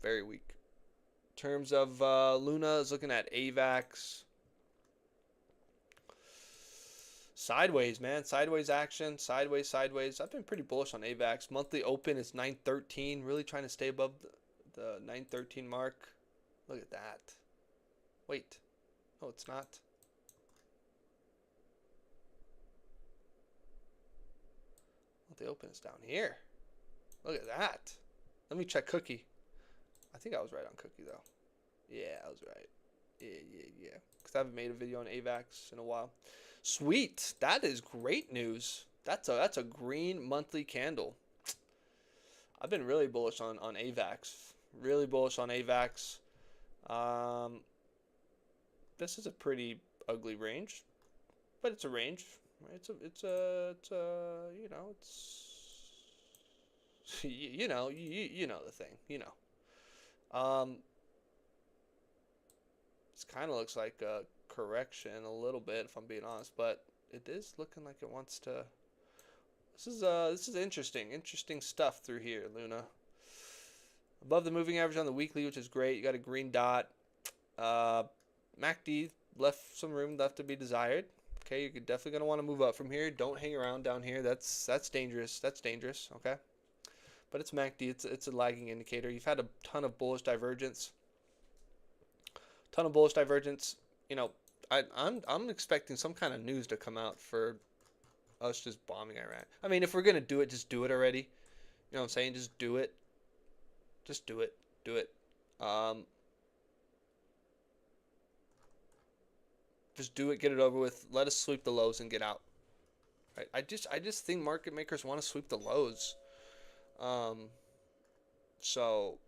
Very weak. In terms of Luna is looking at AVAX. Sideways, man. Sideways action. Sideways, sideways. I've been pretty bullish on AVAX. Monthly open is 913. Really trying to stay above the 913 mark. Look at that. Wait. No, it's not. Monthly open is down here. Look at that. Let me check Cookie. I think I was right on Cookie, though. Yeah, I was right. Yeah. Because I haven't made a video on AVAX in a while. Sweet. That is great news. That's a green monthly candle. I've been really bullish on AVAX. Really bullish on AVAX. Um, this is a pretty ugly range, but it's a range. Right? You know the thing. Um, this kind of looks like a correction a little bit, if I'm being honest, but it is looking like it wants to. This is interesting stuff through here, Luna. Above the moving average on the weekly, which is great. You got a green dot. Uh, MACD left some room left to be desired. Okay, you're definitely gonna want to move up from here. Don't hang around down here. That's dangerous. That's dangerous. Okay, but it's MACD. It's a lagging indicator. You've had a ton of bullish divergence. Ton of bullish divergence. You know, I'm expecting some kind of news to come out for us just bombing Iran. I mean, if we're gonna do it, just do it already. You know what I'm saying? Just do it. Just do it. Do it. Um, just do it. Get it over with. Let us sweep the lows and get out. Right? I just think market makers want to sweep the lows. Um, so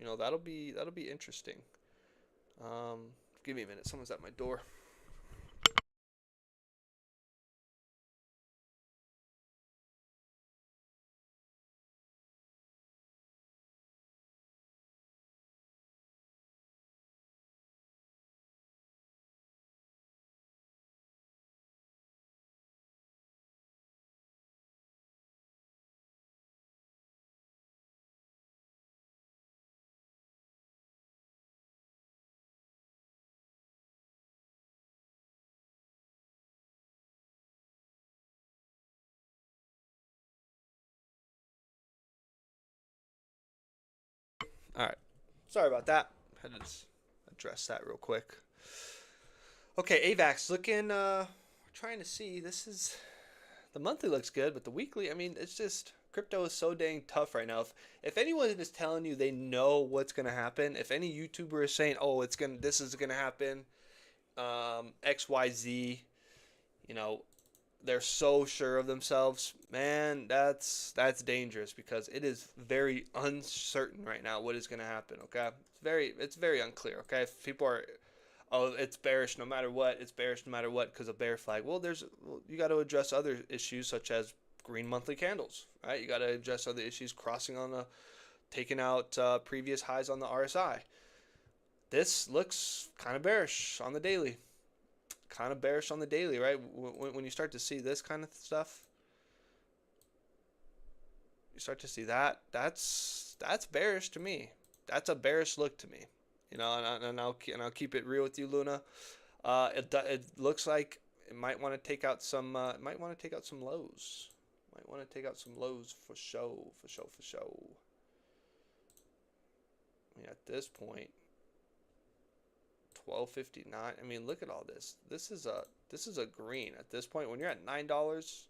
that'll be interesting. Um, give me a minute. Someone's at my door. All right. Sorry about that. Had to just address that real quick. Okay, AVAX looking. Trying to see. This is the monthly looks good, but the weekly. I mean, it's just crypto is so dang tough right now. If anyone is telling you they know what's gonna happen, if any YouTuber is saying, "Oh, this is gonna happen," X Y Z, you know, they're so sure of themselves, man, that's dangerous because it is very uncertain right now what is going to happen. Okay, it's very unclear. Okay, if people are, oh, it's bearish no matter what, it's bearish no matter what because of bear flag. Well, you got to address other issues such as green monthly candles, right? You got to address other issues crossing on the taking out previous highs on the RSI. This looks kind of bearish on the daily. Kind of bearish on the daily, right? When you start to see this kind of stuff, you start to see that's bearish to me. That's a bearish look to me. And I'll keep it real with you, Luna. It looks like it might want to take out some. It might want to take out some lows. Might want to take out some lows for show, for show, for show. I mean, at this point, 12.59. I mean, look at all this. This is a green at this point. When you're at $9,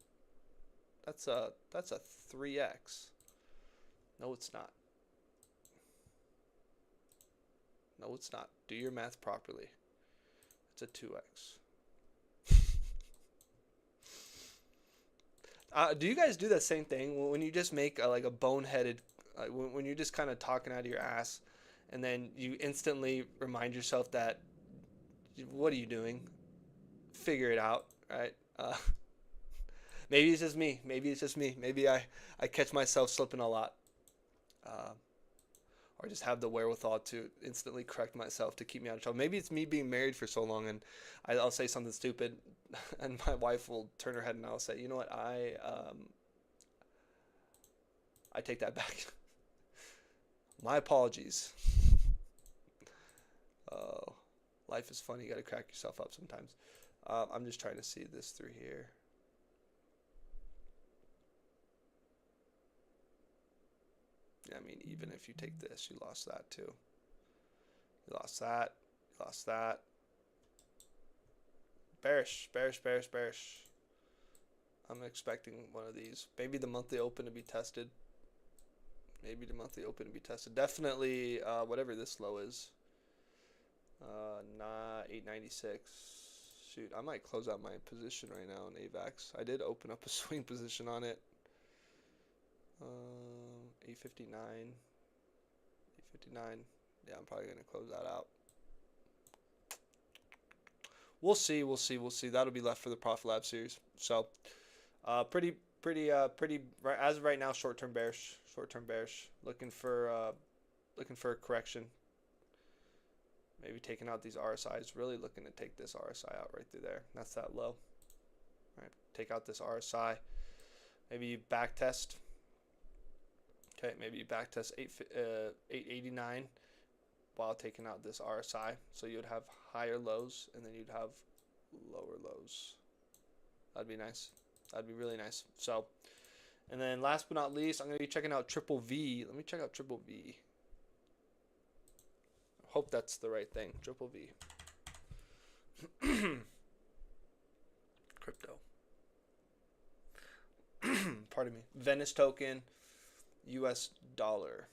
that's a 3x. No, it's not. No, it's not. Do your math properly. It's a 2x. Do you guys do that same thing when you just make like a boneheaded, when you're just kind of talking out of your ass, and then you instantly remind yourself that what are you doing? Figure it out, right? Maybe it's just me. Maybe it's just me. Maybe I catch myself slipping a lot, uh, or just have the wherewithal to instantly correct myself to keep me out of trouble. Maybe it's me being married for so long, and I'll say something stupid, and my wife will turn her head, and I'll say, you know what, I take that back. My apologies. Oh, life is funny. You got to crack yourself up sometimes. I'm just trying to see this through here. Yeah, I mean, even if you take this, you lost that too. You lost that. You lost that. Bearish, bearish, bearish, bearish. I'm expecting one of these. Maybe the monthly open to be tested. Maybe the monthly open to be tested. Definitely, whatever this low is. Not 896. Shoot, I might close out my position right now in AVAX. I did open up a swing position on it. 859. 859. Yeah, I'm probably gonna close that out. We'll see. We'll see. We'll see. That'll be left for the Profit Lab series. So, pretty. As of right now, short-term bearish. Short-term bearish. Looking for a correction. Maybe taking out these RSIs. Really looking to take this RSI out right through there. That's that low. All right. Take out this RSI. Maybe you back test. Okay. Maybe you back test 889 while taking out this RSI. So you would have higher lows and then you'd have lower lows. That'd be nice. That'd be really nice. So, and then last but not least, I'm going to be checking out Triple V. Let me check out Triple V. Hope that's the right thing. Triple V. Crypto. Pardon me. Venice token, US dollar.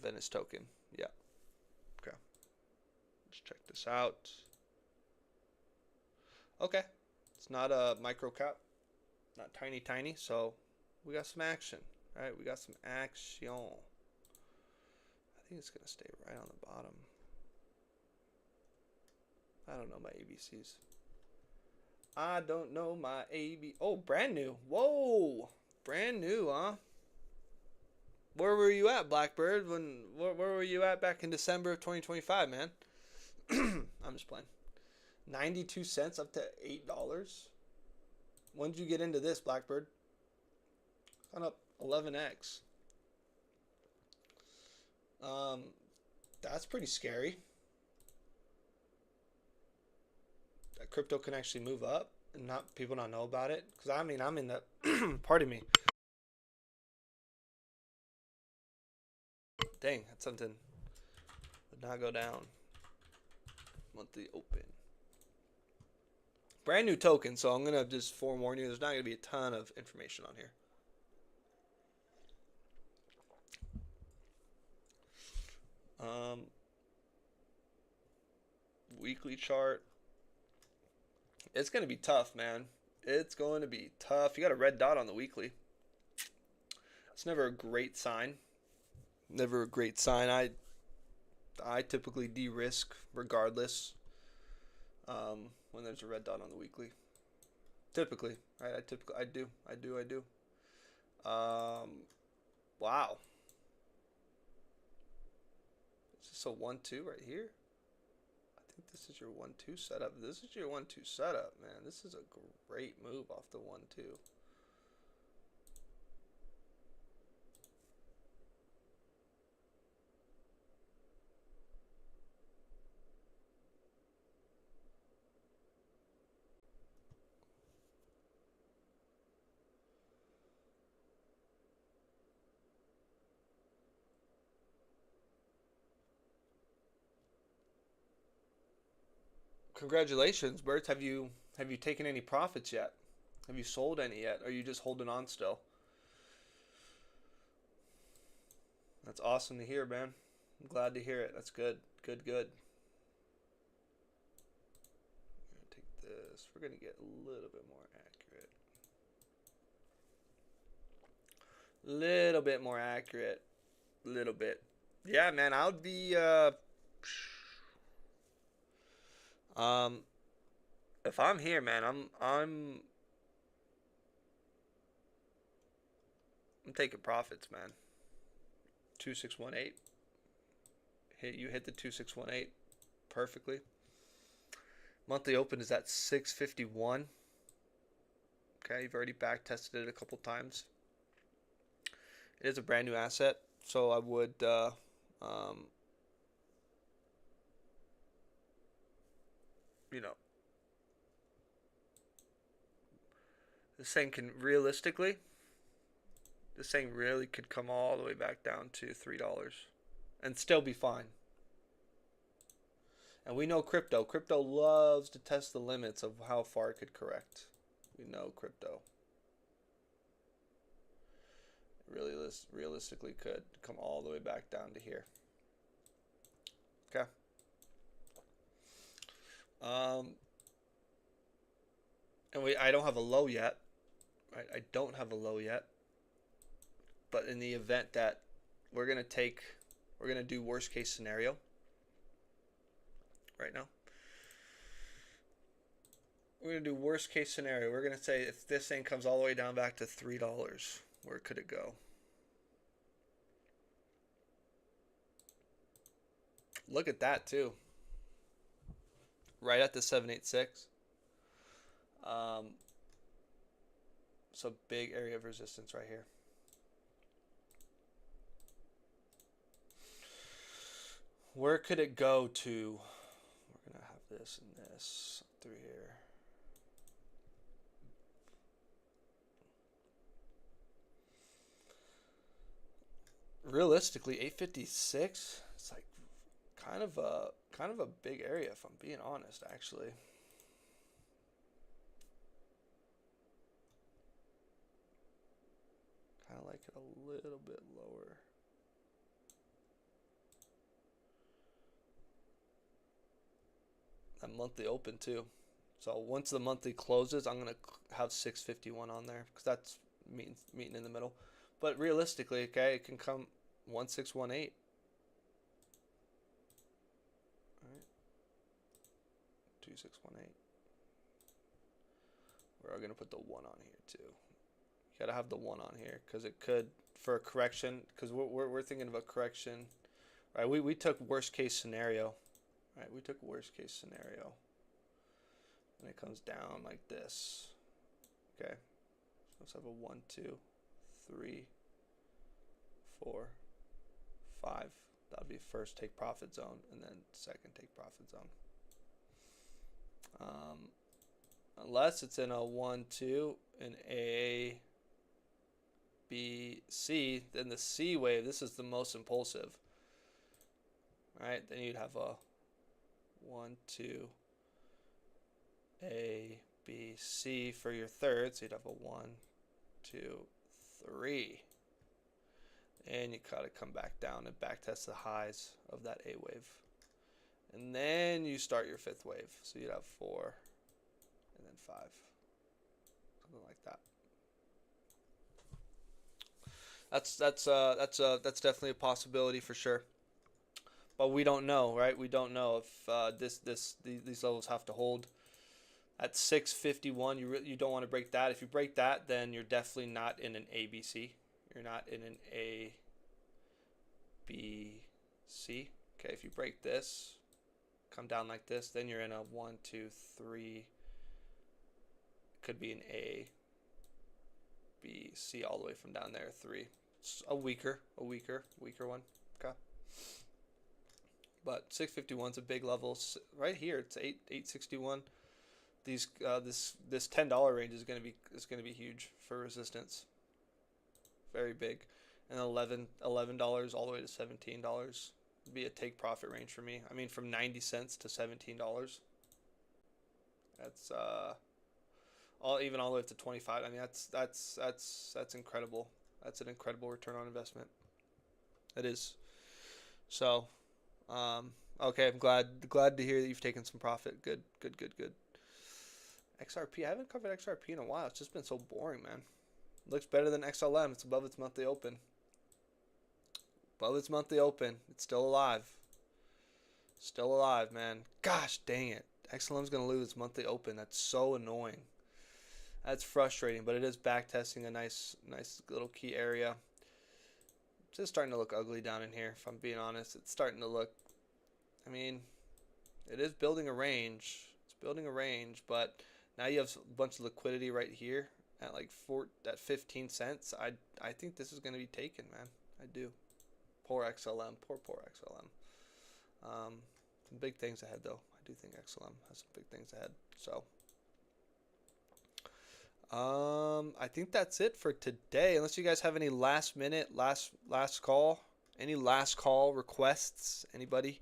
Venice token. Yeah. Okay. Let's check this out. Okay. It's not a micro cap. Not tiny. So we got some action. All right. We got some action. I think it's going to stay right on the bottom. I don't know my ABCs. I don't know my AB. Oh, brand new. Whoa. Brand new, huh? Where were you at, Blackbird? Where were you at back in December of 2025, man? I'm just playing. 92 cents up to $8. When did you get into this, Blackbird? Gone up 11x. That's pretty scary. That crypto can actually move up and people not know about it. Because I mean, I'm in the pardon me. Dang, that's something. Would not go down. Monthly open. Brand new token, so I'm gonna just forewarn you. There's not gonna be a ton of information on here. Weekly chart. It's going to be tough, man. It's going to be tough. You got a red dot on the weekly. It's never a great sign. Never a great sign. I typically de-risk regardless when there's a red dot on the weekly. Typically, right? I do. Wow. Is this a 1-2 right here? I think this is your 1-2 setup. This is your 1-2 setup, man. This is a great move off the 1-2. Congratulations, Bert. Have you taken any profits yet? Have you sold any yet? Or are you just holding on still? That's awesome to hear, man. I'm glad to hear it. That's good. Good. We're gonna take this. We're gonna get a little bit more accurate. Little bit more accurate. Little bit. Yeah, man. I would be if I'm here, man, I'm taking profits, man. 2618. You hit the 2618 perfectly. Monthly open is at 651. Okay, you've already back tested it a couple times. It is a brand new asset, so I would you know, this thing can realistically, this thing really could come all the way back down to $3 and still be fine. And we know crypto. Crypto loves to test the limits of how far it could correct. We know crypto. It really realistically could come all the way back down to here. Okay. And I don't have a low yet. Right? I don't have a low yet. But in the event that we're gonna do worst case scenario right now. We're gonna do worst case scenario. We're gonna say if this thing comes all the way down back to $3, where could it go? Look at that too. Right at the 786. So big area of resistance right here. Where could it go to? We're gonna have this and this through here. Realistically, 856. It's like kind of a big area if I'm being honest, actually. Kind of like it a little bit lower. That monthly open too. So once the monthly closes, I'm gonna have 651 on there because that's meeting in the middle. But realistically, okay, it can come 1618. All right, 2618. We're gonna put the 1 on here too. You gotta have the 1 on here because it could for a correction. Because we're thinking of a correction, right? We took worst case scenario. Right, we took worst case scenario. And it comes down like this. Okay. So let's have a 1, 2, 3, 4, 5. That'll be first take profit zone, and then second take profit zone. Unless it's in a 1, 2, in A, B, C, then the C wave, this is the most impulsive. Right, then you'd have a 1, 2, A, B, C for your third. So you'd have a 1, 2, 3. And you gotta come back down and back test the highs of that A wave. And then you start your fifth wave. So you'd have 4 and then 5. Something like that. That's definitely a possibility for sure. But we don't know, right? We don't know if these levels have to hold. At 651, you don't want to break that. If you break that, then you're definitely not in an ABC. You're not in an A, B, C. Okay, if you break this, come down like this, then you're in a 1, 2, 3. Could be an A, B, C, all the way from down there, 3. It's a weaker one. Okay. But 651 is a big level. Right here, it's 861. These this $10 range is gonna be huge for resistance. Very big, and $11 all the way to $17 would be a take profit range for me. I mean, from 90 cents to $17. That's even all the way up to 25. I mean, that's incredible. That's an incredible return on investment. It is. So, okay, I'm glad to hear that you've taken some profit. Good. XRP, I haven't covered XRP in a while. It's just been so boring, man. Looks better than XLM. It's above its monthly open. It's still alive. Still alive, man. Gosh dang it. XLM's going to lose its monthly open. That's so annoying. That's frustrating, but it is backtesting a nice little key area. It's just starting to look ugly down in here, if I'm being honest. It's starting to look, I mean, it is building a range. It's building a range, but now you have a bunch of liquidity right here at like 15 cents. I think this is going to be taken, man. I do. Poor XLM. Poor XLM. Some big things ahead, though. I do think XLM has some big things ahead. So, I think that's it for today. Unless you guys have any last call, any last call requests, anybody?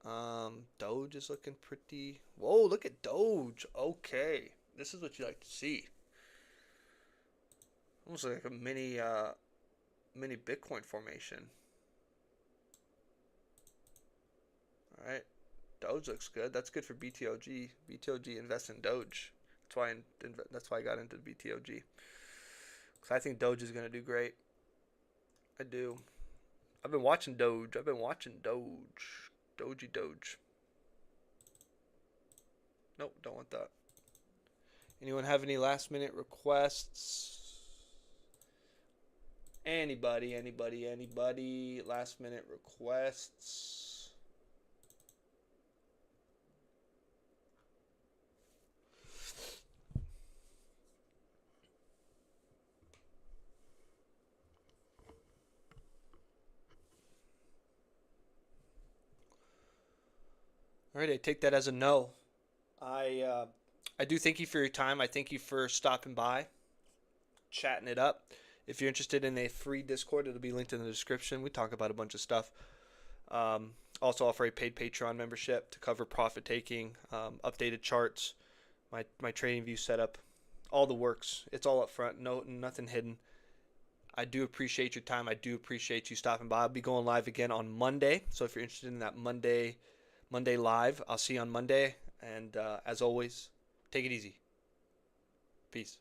Doge is looking pretty. Whoa, look at Doge. Okay, this is what you like to see. Almost like a mini Bitcoin formation. All right, Doge looks good. That's good for BTOG. BTOG invests in Doge. That's why I got into BTOG. because I think Doge is going to do great. I do. I've been watching Doge. Doge. Nope, don't want that. Anyone have any last minute requests? Anybody? Last minute requests? All right, I take that as a no. I do thank you for your time. I thank you for stopping by, chatting it up. If you're interested in a free Discord, it'll be linked in the description. We talk about a bunch of stuff. Also offer a paid Patreon membership to cover profit taking, updated charts, my trading view setup, all the works. It's all up front. No, nothing hidden. I do appreciate your time. I do appreciate you stopping by. I'll be going live again on Monday. So if you're interested in that Monday live, I'll see you on Monday. And as always, take it easy. Peace.